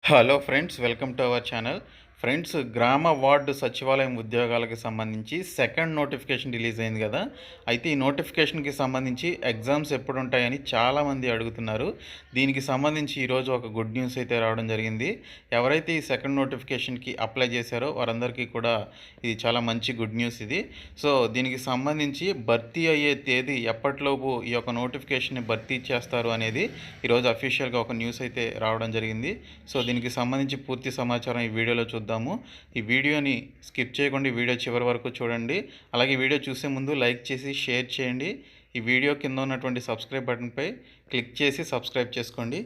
Hello friends, welcome to our channel. Friends, గ్రామ ward సచివాలయం ఉద్యోగాలకు సంబంధించి సెకండ్ నోటిఫికేషన్ రిలీజ్ అయింది కదా. అయితే ఈ నోటిఫికేషన్కి సంబంధించి ఎగ్జామ్స్ ఎప్పుడు ఉంటాయని చాలామంది అడుగుతున్నారు. దీనికి సంబంధించి ఈరోజు ఒక గుడ్ న్యూస్ అయితే రావడం జరిగింది. ఎవరైతే ఈ సెకండ్ నోటిఫికేషన్కి అప్లై చేశారో వారందరికీ కూడా ఇది చాలా మంచి గుడ్ న్యూస్ ఇది. సో దీనికి సంబంధించి భర్తీ అయ్యే తేదీ ఎప్పటిలోపు ఈ యొక్క నోటిఫికేషన్ని భర్తీ చేస్తారు అనేది ఈరోజు అఫీషియల్గా ఒక న్యూస్ అయితే రావడం జరిగింది. సో దీనికి సంబంధించి పూర్తి సమాచారం ఈ వీడియోలో చూద్దాము. ఈ వీడియోని స్కిప్ చేయకుండా ఈ వీడియో చివరి వరకు చూడండి. అలాగే ఈ వీడియో చూసే ముందు లైక్ చేసి షేర్ చేయండి. ఈ వీడియో కింద ఉన్నటువంటి సబ్స్క్రైబ్ బటన్పై క్లిక్ చేసి సబ్స్క్రైబ్ చేసుకోండి.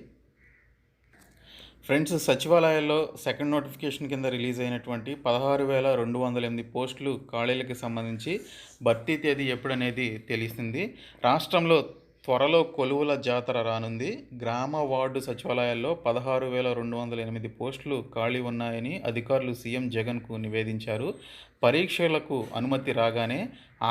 ఫ్రెండ్స్, సచివాలయాల్లో సెకండ్ నోటిఫికేషన్ కింద రిలీజ్ అయినటువంటి 16,208 పోస్టులు ఖాళీలకు సంబంధించి భర్తీ తేదీ ఎప్పుడనేది తెలిసింది. రాష్ట్రంలో త్వరలో కొలువుల జాతర రానుంది. గ్రామ వార్డు సచివాలయాల్లో 16,208 పోస్టులు ఖాళీ ఉన్నాయని అధికారులు సీఎం జగన్కు నివేదించారు. పరీక్షలకు అనుమతి రాగానే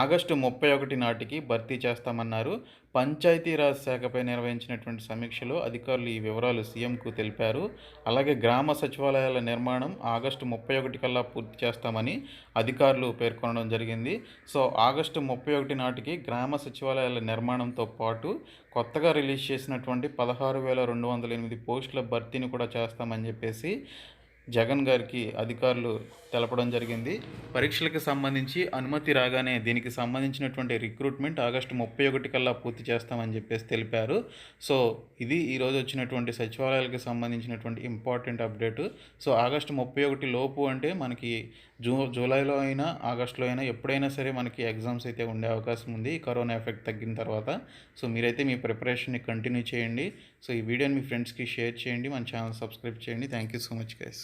ఆగస్టు 31 నాటికి భర్తీ చేస్తామన్నారు. పంచాయతీరాజ్ శాఖపై నిర్వహించినటువంటి సమీక్షలో అధికారులు ఈ వివరాలు సీఎంకు తెలిపారు. అలాగే గ్రామ సచివాలయాల నిర్మాణం ఆగస్టు 31 కల్లా పూర్తి చేస్తామని అధికారులు పేర్కొనడం జరిగింది. సో ఆగస్టు 31 నాటికి గ్రామ సచివాలయాల నిర్మాణంతో పాటు కొత్తగా రిలీజ్ చేసినటువంటి 16,208 పోస్టుల భర్తీని కూడా చేస్తామని చెప్పేసి జగన్ గారికి అధికారులు తెలపడం జరిగింది. పరీక్షలకు సంబంధించి అనుమతి రాగానే దీనికి సంబంధించినటువంటి రిక్రూట్మెంట్ ఆగస్టు 31 కల్లా పూర్తి చేస్తామని చెప్పేసి తెలిపారు. సో ఇది ఈరోజు వచ్చినటువంటి సచివాలయాలకు సంబంధించినటువంటి ఇంపార్టెంట్ అప్డేటు. సో ఆగస్టు 31 లోపు అంటే మనకి జూలైలో అయినా ఆగస్టులో అయినా ఎప్పుడైనా సరే మనకి ఎగ్జామ్స్ అయితే ఉండే అవకాశం ఉంది, కరోనా ఎఫెక్ట్ తగ్గిన తర్వాత. సో మీరైతే మీ ప్రిపరేషన్ని కంటిన్యూ చేయండి. సో ఈ వీడియోని మీ ఫ్రెండ్స్కి షేర్ చేయండి, మన ఛానల్ సబ్స్క్రైబ్ చేయండి. Thank you so much guys.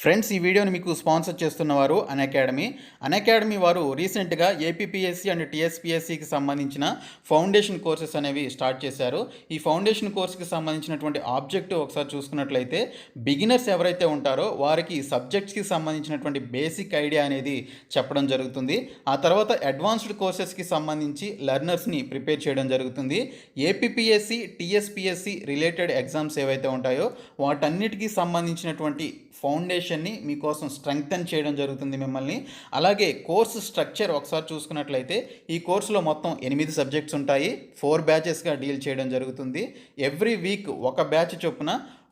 Friends, ఈ వీడియోని మీకు స్పాన్సర్ చేస్తున్నవారు అన్అకాడమీ వారు రీసెంట్గా ఏపీపీఎస్సీ అండ్ టీఎస్పీఎస్సీకి సంబంధించిన ఫౌండేషన్ కోర్సెస్ అనేవి స్టార్ట్ చేశారు. ఈ ఫౌండేషన్ కోర్సుకి సంబంధించినటువంటి ఆబ్జెక్టివ్ ఒకసారి చూసుకున్నట్లయితే బిగినర్స్ ఎవరైతే ఉంటారో వారికి సబ్జెక్ట్స్కి సంబంధించినటువంటి బేసిక్ ఐడియా అనేది చెప్పడం జరుగుతుంది. ఆ తర్వాత అడ్వాన్స్డ్ కోర్సెస్కి సంబంధించి లెర్నర్స్ని ప్రిపేర్ చేయడం జరుగుతుంది. ఏపీపీఎస్సీ టీఎస్పీఎస్సీ రిలేటెడ్ ఎగ్జామ్స్ ఏవైతే ఉంటాయో వాటన్నిటికీ సంబంధించినటువంటి ఫౌండేషన్ని మీకోసం స్ట్రెంగ్తన్ చేయడం జరుగుతుంది మిమ్మల్ని. అలాగే కోర్సు స్ట్రక్చర్ ఒకసారి చూసుకున్నట్లయితే ఈ కోర్సులో మొత్తం 8 సబ్జెక్ట్స్ ఉంటాయి. 4 బ్యాచెస్గా డీల్ చేయడం జరుగుతుంది. ఎవ్రీ వీక్ ఒక బ్యాచ్ చొప్పున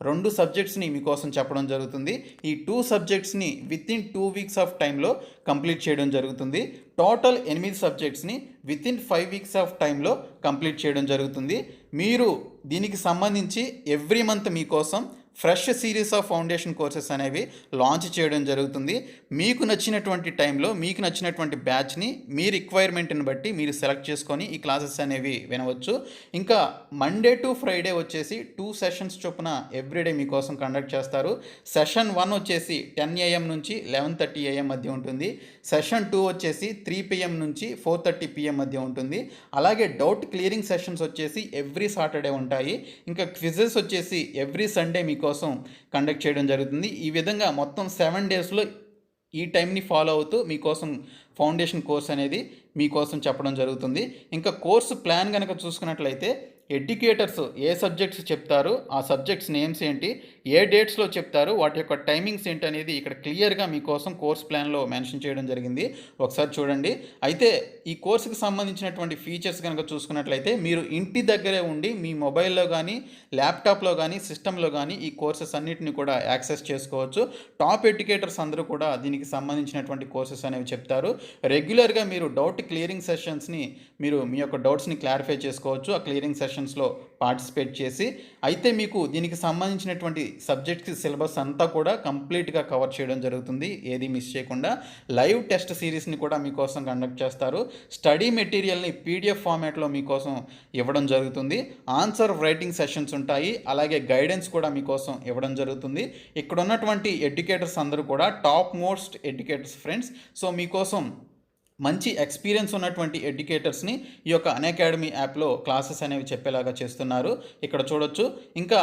2 సబ్జెక్ట్స్ని మీకోసం చెప్పడం జరుగుతుంది. ఈ 2 సబ్జెక్ట్స్ని వితిన్ 2 వీక్స్ ఆఫ్ టైంలో కంప్లీట్ చేయడం జరుగుతుంది. టోటల్ 8 సబ్జెక్ట్స్ని వితిన్ 5 వీక్స్ ఆఫ్ టైంలో కంప్లీట్ చేయడం జరుగుతుంది. మీరు దీనికి సంబంధించి ఎవ్రీ మంత్ మీకోసం fresh series of foundation courses అనేవి లాంచ్ చేయడం జరుగుతుంది. మీకు నచ్చినటువంటి టైంలో మీకు నచ్చినటువంటి బ్యాచ్ని మీ రిక్వైర్మెంట్ని బట్టి మీరు సెలెక్ట్ చేసుకొని ఈ క్లాసెస్ అనేవి వినవచ్చు. ఇంకా మండే టు ఫ్రైడే వచ్చేసి 2 సెషన్స్ చొప్పున ఎవ్రీడే మీకోసం కండక్ట్ చేస్తారు. సెషన్ 1 వచ్చేసి 10 AM నుంచి 11:30 AM మధ్య ఉంటుంది. సెషన్ 2 వచ్చేసి 3 PM నుంచి 4:30 PM మధ్య ఉంటుంది. అలాగే డౌట్ క్లియరింగ్ సెషన్స్ వచ్చేసి ఎవ్రీ సాటర్డే ఉంటాయి. ఇంకా క్విజెస్ వచ్చేసి ఎవ్రీ సండే మీకు కోసం కండక్ట్ చేయడం జరుగుతుంది. ఈ విధంగా మొత్తం 7 డేస్లో ఈ టైంని ఫాలో అవుతూ మీకోసం ఫౌండేషన్ కోర్స్ అనేది మీకోసం చెప్పడం జరుగుతుంది. ఇంకా కోర్సు ప్లాన్ కనుక చూసుకున్నట్లయితే ఎడ్యుకేటర్స్ ఏ సబ్జెక్ట్స్ చెప్తారు, ఆ సబ్జెక్ట్స్ నేమ్స్ ఏంటి, ఏ డేట్స్లో చెప్తారు, వాటి యొక్క టైమింగ్స్ ఏంటి అనేది ఇక్కడ క్లియర్గా మీకోసం కోర్స్ ప్లాన్లో మెన్షన్ చేయడం జరిగింది. ఒకసారి చూడండి. అయితే ఈ కోర్సుకి సంబంధించినటువంటి ఫీచర్స్ కనుక చూసుకున్నట్లయితే మీరు ఇంటి దగ్గరే ఉండి మీ మొబైల్లో కానీ ల్యాప్టాప్లో కానీ సిస్టంలో కానీ ఈ కోర్సెస్ అన్నిటిని కూడా యాక్సెస్ చేసుకోవచ్చు. టాప్ ఎడ్యుకేటర్స్ అందరూ కూడా దీనికి సంబంధించినటువంటి కోర్సెస్ అనేవి చెప్తారు. రెగ్యులర్గా మీరు డౌట్ క్లియరింగ్ సెషన్స్ని మీరు మీ యొక్క డౌట్స్ని క్లారిఫై చేసుకోవచ్చు ఆ క్లియరింగ్ సెషన్స్లో పార్టిసిపేట్ చేసి. అయితే మీకు దీనికి సంబంధించినటువంటి సబ్జెక్ట్కి సిలబస్ అంతా కూడా కంప్లీట్గా కవర్ చేయడం జరుగుతుంది, ఏది మిస్ చేయకుండా. లైవ్ టెస్ట్ సిరీస్ని కూడా మీకోసం కండక్ట్ చేస్తారు. స్టడీ మెటీరియల్ని PDF ఫార్మాట్లో మీకోసం ఇవ్వడం జరుగుతుంది. ఆన్సర్ రైటింగ్ సెషన్స్ ఉంటాయి. అలాగే గైడెన్స్ కూడా మీకోసం ఇవ్వడం జరుగుతుంది. ఇక్కడ ఉన్నటువంటి ఎడ్యుకేటర్స్ అందరూ కూడా top most educators friends. So మీకోసం మంచి ఎక్స్పీరియన్స్ ఉన్నటువంటి ఎడ్యుకేటర్స్ని ఈ యొక్క అన్అకాడమీ యాప్లో క్లాసెస్ అనేవి చెప్పేలాగా చేస్తున్నారు. ఇక్కడ చూడొచ్చు. ఇంకా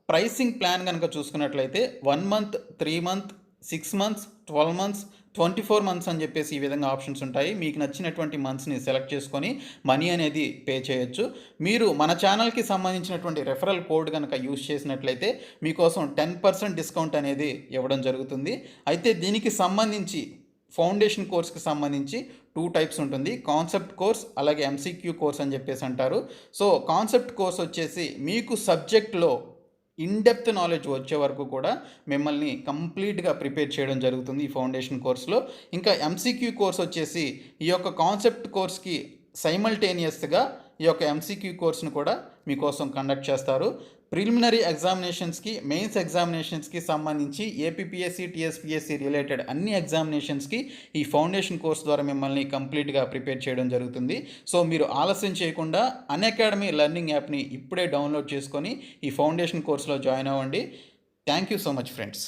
ప్రైసింగ్ ప్లాన్ కనుక చూసుకున్నట్లయితే 1 month, 3 month, 6 months, 12 months, 24 months అని చెప్పేసి ఈ విధంగా ఆప్షన్స్ ఉంటాయి. మీకు నచ్చినటువంటి మంత్స్ని సెలెక్ట్ చేసుకొని మనీ అనేది పే చేయొచ్చు. మీరు మన ఛానల్కి సంబంధించినటువంటి రెఫరల్ కోడ్ కనుక యూజ్ చేసినట్లయితే మీకోసం 10% డిస్కౌంట్ అనేది ఇవ్వడం జరుగుతుంది. అయితే దీనికి సంబంధించి ఫౌండేషన్ కోర్స్కి సంబంధించి 2 టైప్స్ ఉంటుంది. కాన్సెప్ట్ కోర్స్ అలాగే ఎంసీక్యూ కోర్స్ అని చెప్పేసి అంటారు. సో కాన్సెప్ట్ కోర్స్ వచ్చేసి మీకు సబ్జెక్ట్లో ఇన్డెప్త్ నాలెడ్జ్ వచ్చే వరకు కూడా మిమ్మల్ని కంప్లీట్గా ప్రిపేర్ చేయడం జరుగుతుంది ఈ ఫౌండేషన్ కోర్స్లో. ఇంకా ఎంసీక్యూ కోర్స్ వచ్చేసి ఈ యొక్క కాన్సెప్ట్ కోర్స్కి సైమల్టేనియస్గా ఈ యొక్క ఎంసీక్యూ కోర్స్ను కూడా మీకోసం కండక్ట్ చేస్తారు. ప్రిలిమినరీ ఎగ్జామినేషన్స్కి, మెయిన్స్ ఎగ్జామినేషన్స్కి సంబంధించి ఏపీపీఎస్సీ, టీఎస్పీఎస్సీ రిలేటెడ్ అన్ని ఎగ్జామినేషన్స్కి ఈ ఫౌండేషన్ కోర్స్ ద్వారా మిమ్మల్ని కంప్లీట్గా ప్రిపేర్ చేయడం జరుగుతుంది. సో మీరు ఆలస్యం చేయకుండా అన్అకాడమీ లెర్నింగ్ యాప్ని ఇప్పుడే డౌన్లోడ్ చేసుకొని ఈ ఫౌండేషన్ కోర్స్లో జాయిన్ అవ్వండి. Thank you so much friends.